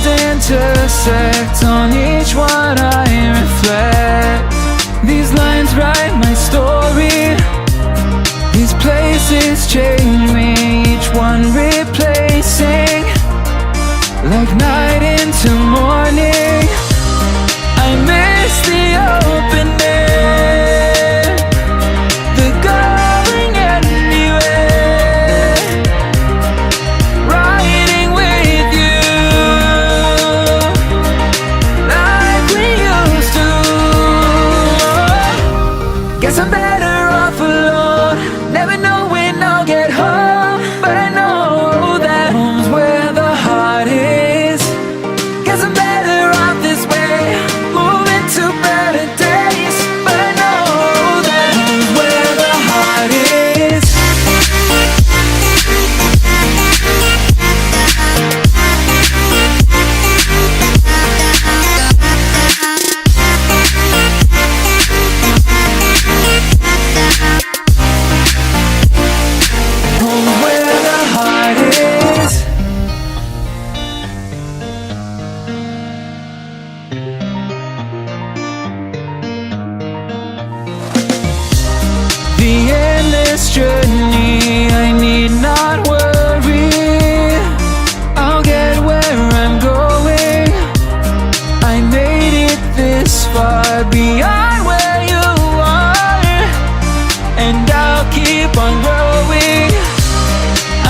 roads intersect, on each one I reflect. These lines write my story, these places change me, each one replacing, like night into morning. I miss the open air, the going anywhere, riding with you like we used to. Guess I'm better off alone, never know when I'll get home, but I know that home's where the heart is. Guess I'm better off this way, moving to better days, but I know that home's where the heart is. Home's where the heart is. The endless journey, I need not worry, I'll get where I'm going. I made it this far, beyond where you are, and I'll keep on growing.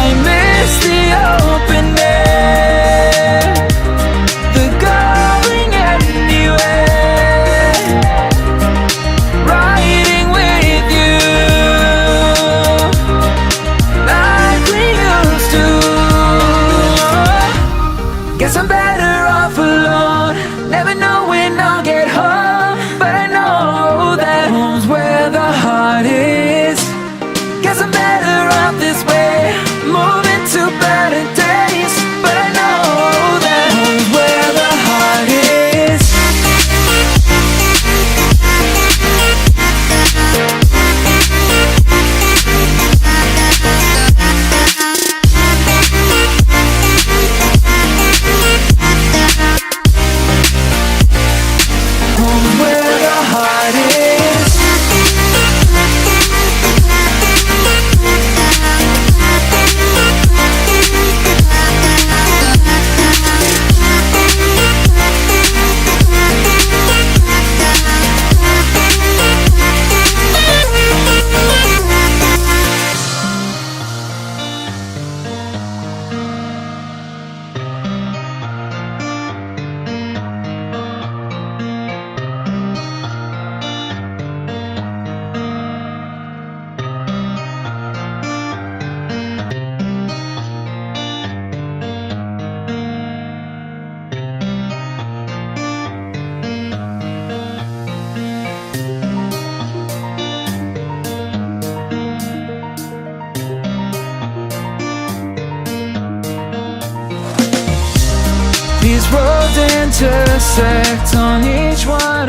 I miss the open air, the going anywhere, riding with you like we used to. Guess I'm better off alone, never know when I'll get home, but I know that home's where the heart is. Guess I'm better off this way, moving to better days, but I know that home's where the heart is. Home's where the heart is. These roads intersect, on each one